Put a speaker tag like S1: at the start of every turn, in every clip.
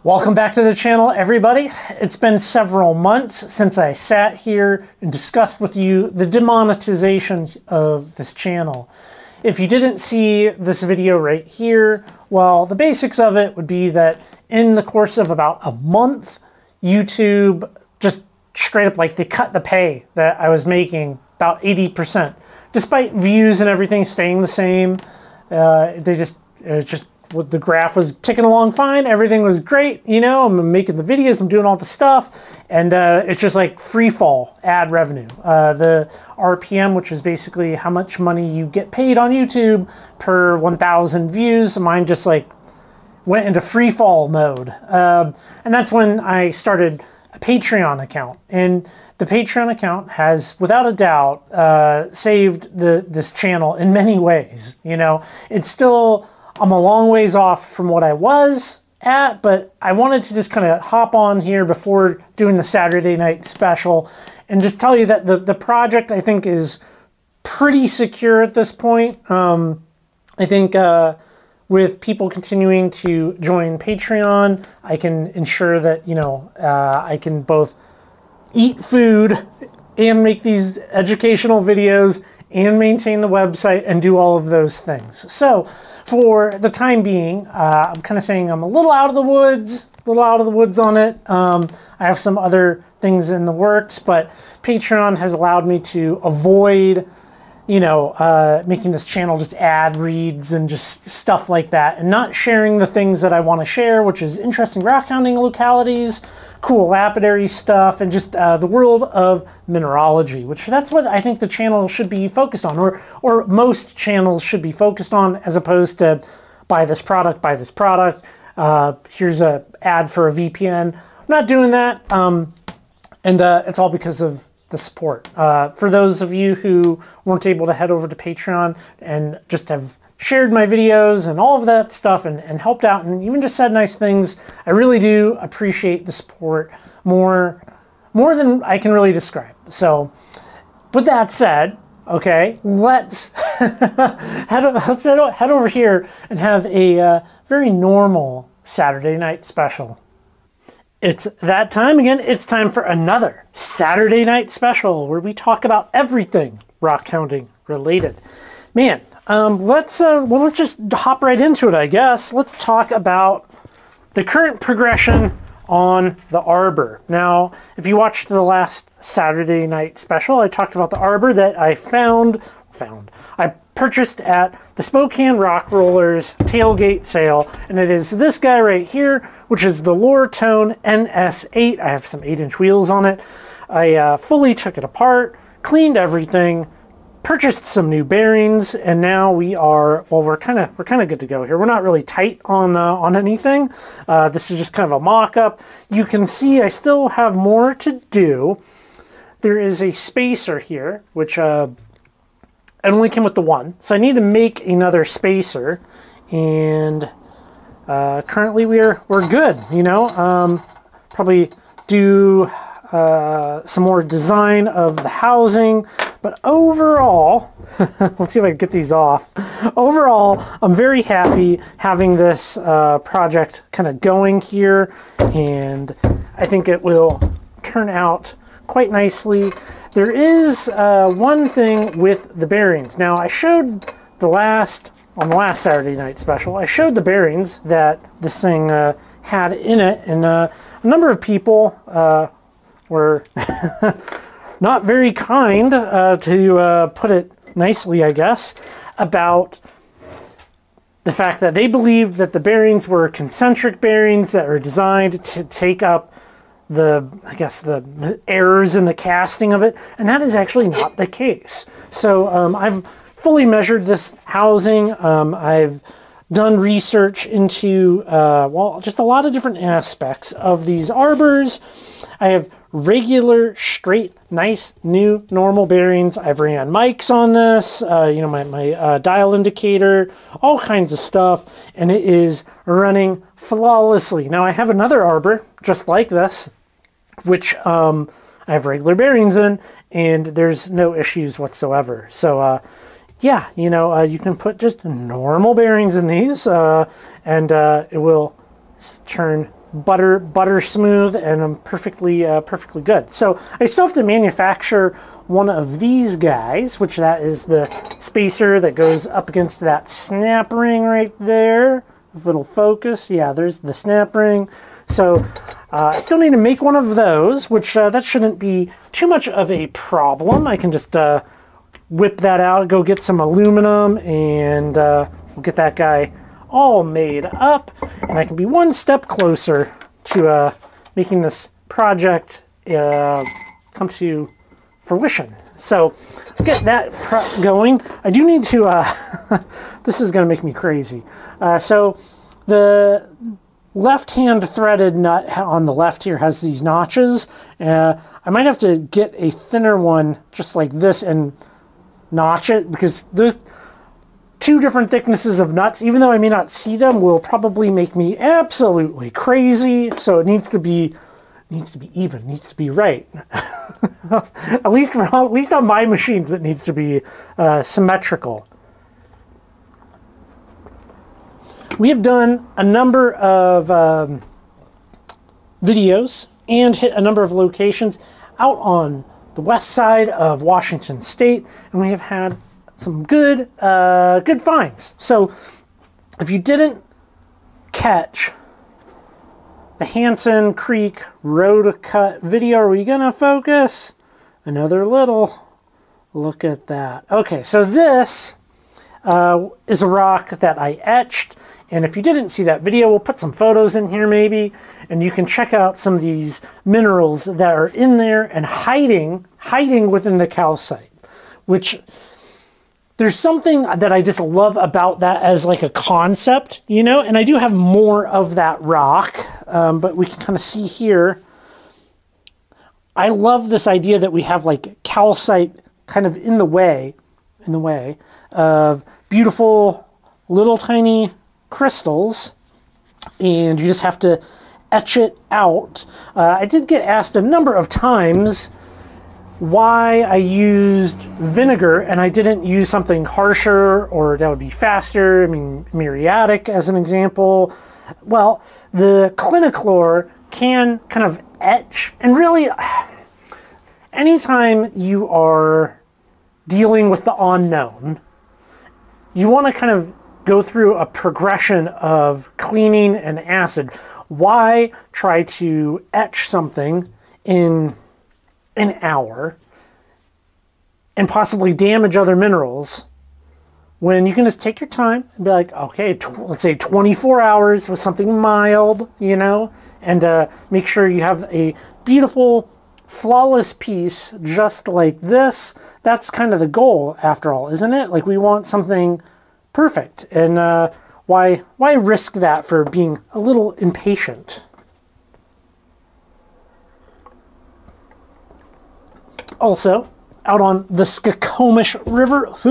S1: Welcome back to the channel, everybody. It's been several months since I sat here and discussed with you the demonetization of this channel. If you didn't see this video right here, well, the basics of it would be that in the course of about a month, YouTube just straight up, like, they cut the pay that I was making about 80%. Despite views and everything staying the same, the graph was ticking along fine. Everything was great. You know, I'm making the videos, I'm doing all the stuff, and it's just like free fall ad revenue. The RPM, which is basically how much money you get paid on YouTube per 1,000 views, mine just like went into free fall mode. And that's when I started a Patreon account. And the Patreon account has, without a doubt, saved this channel in many ways. You know, it's still, I'm a long ways off from what I was at, but I wanted to just kind of hop on here before doing the Saturday night special and just tell you that the project, I think, is pretty secure at this point. I think with people continuing to join Patreon, I can ensure that, you know, I can both eat food and make these educational videos and maintain the website and do all of those things. So for the time being, I'm kind of saying I'm a little out of the woods, on it. I have some other things in the works, but Patreon has allowed me to avoid, you know, making this channel just ad reads and just stuff like that, and not sharing the things that I want to share, which is interesting rockhounding localities, cool lapidary stuff, and just the world of mineralogy, which that's what I think the channel should be focused on, or most channels should be focused on, as opposed to buy this product, here's a ad for a VPN. I'm not doing that, and it's all because of the support. For those of you who weren't able to head over to Patreon and just have shared my videos and all of that stuff and helped out and even just said nice things, I really do appreciate the support more than I can really describe. So with that said, okay, let's head over here and have a very normal Saturday night special. It's that time again. It's time for another Saturday night special where we talk about everything rockhounding related. Man, let's just hop right into it, I guess. Let's talk about the current progression on the arbor. Now, if you watched the last Saturday night special, I talked about the arbor that I I purchased at the Spokane Rock Rollers tailgate sale, and it is this guy right here, which is the Lure-Tone NS8. I have some 8-inch wheels on it. I fully took it apart, cleaned everything, purchased some new bearings, and now we are, well, we're kind of good to go here. We're not really tight on anything. This is just kind of a mock-up. You can see I still have more to do. There is a spacer here, which it only came with the one, so I need to make another spacer, and currently we're good. You know, probably do some more design of the housing, but overall, let's see if I can get these off. Overall, I'm very happy having this project kind of going here, and I think it will turn out quite nicely. There is one thing with the bearings. Now, I showed on the last Saturday night special, I showed the bearings that this thing had in it, and a number of people were not very kind, to put it nicely, I guess, about the fact that they believed that the bearings were concentric bearings that are designed to take up the errors in the casting of it, and that is actually not the case. So I've fully measured this housing. I've done research into, well, just a lot of different aspects of these arbors. I have regular, straight, nice, new, normal bearings. I've ran mics on this, you know, my dial indicator, all kinds of stuff, and it is running flawlessly. Now, I have another arbor just like this, which I have regular bearings in, and there's no issues whatsoever. So, yeah, you know, you can put just normal bearings in these, and it will turn butter smooth, and I'm perfectly good. So I still have to manufacture one of these guys, which that is the spacer that goes up against that snap ring right there. If it'll focus, yeah, there's the snap ring. So I still need to make one of those, which that shouldn't be too much of a problem. I can just whip that out, go get some aluminum, and we'll get that guy all made up, and I can be one step closer to making this project come to fruition. So get that going. I do need to, this is going to make me crazy. So the left-hand threaded nut on the left here has these notches. I might have to get a thinner one just like this and notch it, because there's two different thicknesses of nuts, even though I may not see them, will probably make me absolutely crazy. So it needs to be even, needs to be right. at least on my machines, it needs to be symmetrical. We have done a number of videos and hit a number of locations out on the west side of Washington State, and we have had some good finds. So if you didn't catch the Hansen Creek road cut video, are we gonna focus? Another little look at that. Okay, so this is a rock that I etched, and if you didn't see that video, we'll put some photos in here maybe, and you can check out some of these minerals that are in there and hiding within the calcite, which there's something that I just love about that as like a concept, you know, and I do have more of that rock, but we can kind of see here. I love this idea that we have like calcite kind of in the way of beautiful little tiny crystals, and you just have to etch it out. I did get asked a number of times why I used vinegar and I didn't use something harsher or that would be faster. I mean, muriatic as an example. Well, the cliniclor can kind of etch, and really anytime you are dealing with the unknown, you want to kind of go through a progression of cleaning and acid. Why try to etch something in an hour and possibly damage other minerals when you can just take your time and be like, okay, let's say 24 hours with something mild, you know, and make sure you have a beautiful, flawless piece just like this. That's kind of the goal after all, isn't it? Like, we want something perfect, and why risk that for being a little impatient? Also, out on the Skokomish River, it's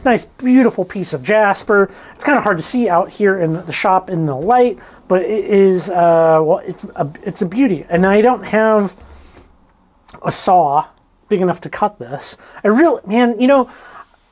S1: a nice, beautiful piece of jasper. It's kind of hard to see out here in the shop in the light, but it is, well, it's a beauty. And I don't have a saw big enough to cut this. I really, man, you know,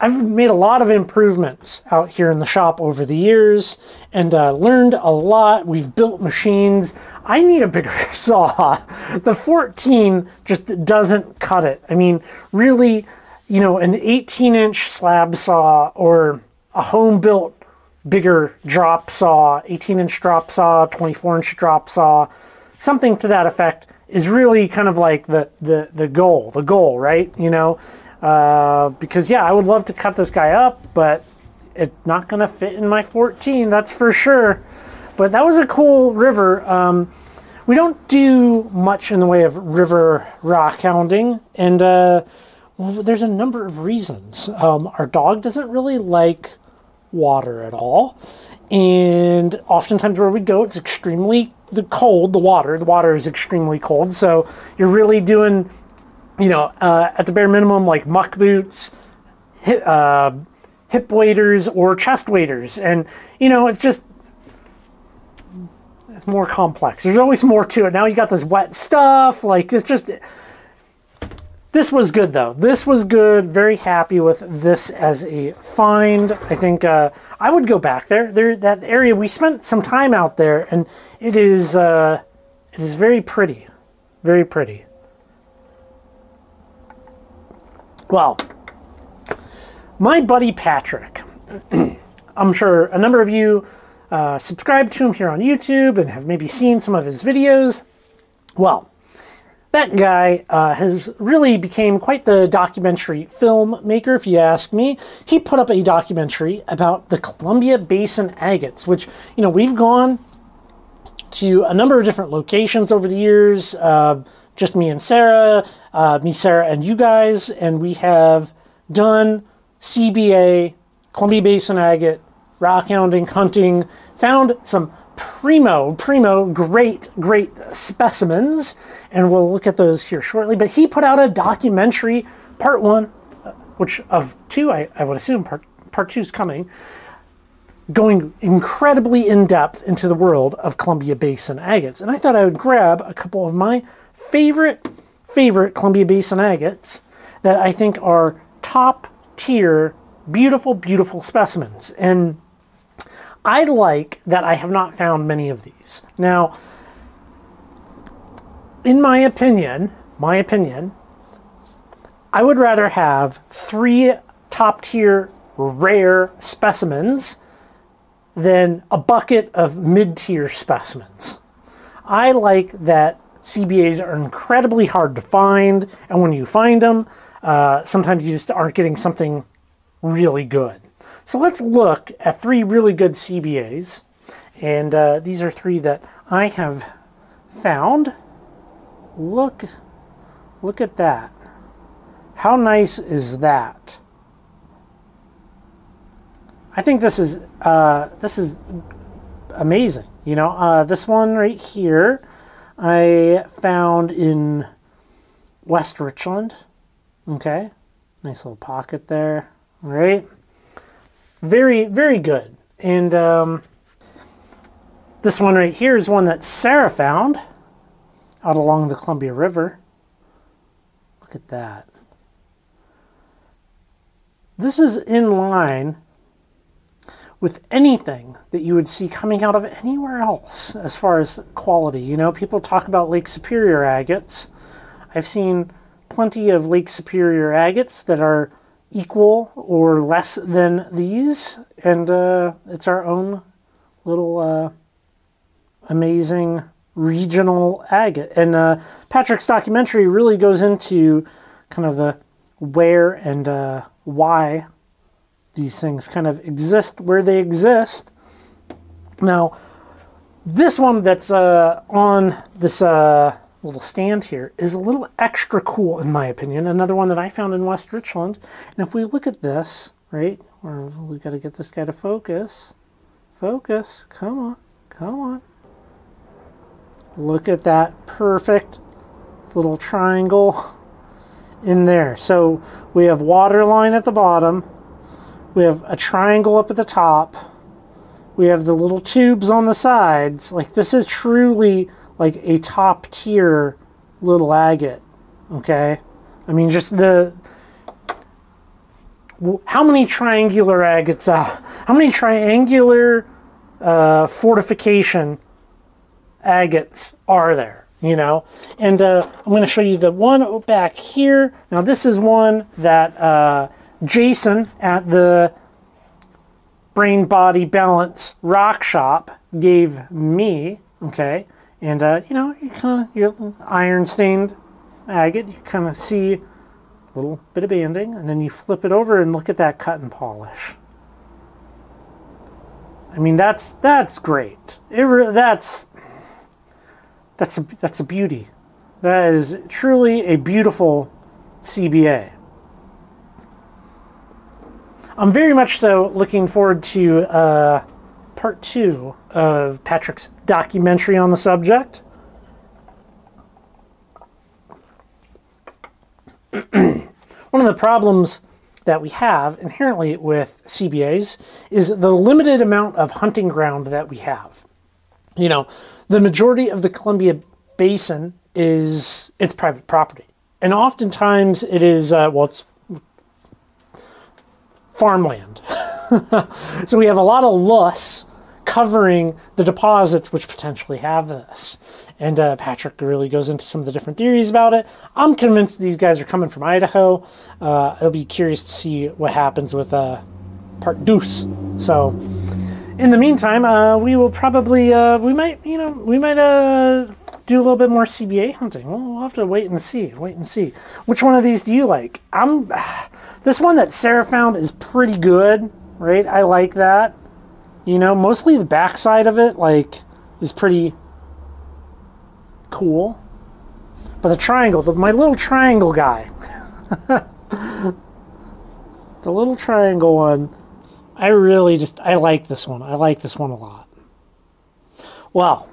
S1: I've made a lot of improvements out here in the shop over the years, and learned a lot. We've built machines. I need a bigger saw. The 14 just doesn't cut it. I mean, really, you know, an 18-inch slab saw or a home-built bigger drop saw, 18-inch drop saw, 24-inch drop saw, something to that effect is really kind of like the goal, right? You know, because yeah, I would love to cut this guy up, but it's not gonna fit in my 14, that's for sure. But that was a cool river. We don't do much in the way of river rock hounding, and well, there's a number of reasons. Our dog doesn't really like water at all, and oftentimes where we go, it's extremely cold. The water is extremely cold, so you're really doing, you know, at the bare minimum, like muck boots, hip waders, or chest waders. And, you know, it's just, it's more complex. There's always more to it. Now you got this wet stuff, like, it's just, This was good, though. This was good. Very happy with this as a find. I think I would go back there. That area, we spent some time out there, and it is very pretty. Very pretty. Well, my buddy Patrick, I'm sure a number of you subscribe to him here on YouTube and have maybe seen some of his videos. Well, that guy has really became quite the documentary filmmaker, if you ask me. He put up a documentary about the Columbia Basin Agates, which, you know, we've gone to a number of different locations over the years, just me, Sarah, and you guys, and we have done CBA, Columbia Basin Agate, rockhounding, hunting, found some primo, great specimens, and we'll look at those here shortly. But he put out a documentary, part one, which of two, I would assume part two is coming, going incredibly in-depth into the world of Columbia Basin agates. And I thought I would grab a couple of my favorite Columbia Basin agates that I think are top tier, beautiful specimens. And I like that I have not found many of these. Now, in my opinion, I would rather have 3 top tier rare specimens than a bucket of mid-tier specimens. I like that CBAs are incredibly hard to find, and when you find them, sometimes you just aren't getting something really good. So let's look at 3 really good CBAs, and these are 3 that I have found. Look at that. How nice is that? I think this is amazing. You know, this one right here I found in West Richland. Okay, nice little pocket there. All right. Very good. And this one right here is one that Sarah found out along the Columbia River. Look at that. This is in line with anything that you would see coming out of anywhere else as far as quality. You know, people talk about Lake Superior agates. I've seen plenty of Lake Superior agates that are equal or less than these, and it's our own little amazing regional agate. And Patrick's documentary really goes into kind of the where and why these things kind of exist where they exist. Now, this one that's on this little stand here is a little extra cool, in my opinion. Another one that I found in West Richland. And if we look at this, right, we've got to get this guy to focus. Focus, come on. Look at that perfect little triangle in there. So we have water line at the bottom. We have a triangle up at the top. We have the little tubes on the sides. Like, this is truly like a top tier little agate, okay? I mean, just how many triangular agates, how many triangular fortification agates are there, you know? And I'm going to show you the one back here. Now, this is one that Jason at the Brain Body Balance Rock Shop gave me, okay? And, you know, you kind of, your iron stained agate, you kind of see a little bit of banding, and then you flip it over and look at that cut and polish. I mean, that's great. That's a beauty. That is truly a beautiful CBA. I'm very much so looking forward to part 2 of Patrick's documentary on the subject. One of the problems that we have inherently with CBAs is the limited amount of hunting ground that we have. You know, the majority of the Columbia Basin it's private property. And oftentimes it is, well, it's farmland. So we have a lot of loess covering the deposits which potentially have this. And Patrick really goes into some of the different theories about it. I'm convinced these guys are coming from Idaho. I'll be curious to see what happens with part deuce. So in the meantime, we will probably, we might do a little bit more CBA hunting. Well, we'll have to wait and see. Which one of these do you like? This one that Sarah found is pretty good, right? I like that. You know, mostly the backside of it, like, is pretty cool. But the triangle, my little triangle guy. The little triangle one, I like this one. I like this one a lot. Well,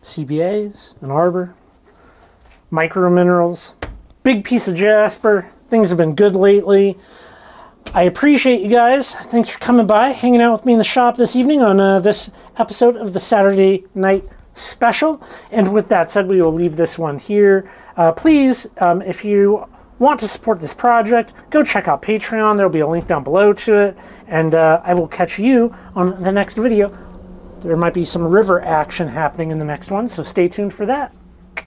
S1: CBAs, an arbor, micro minerals, big piece of jasper. Things have been good lately. I appreciate you guys. Thanks for coming by, hanging out with me in the shop this evening on this episode of the Saturday Night Special. And with that said, we will leave this one here. Please, if you want to support this project, go check out Patreon. There will be a link down below to it. And I will catch you on the next video. There might be some river action happening in the next one, so stay tuned for that.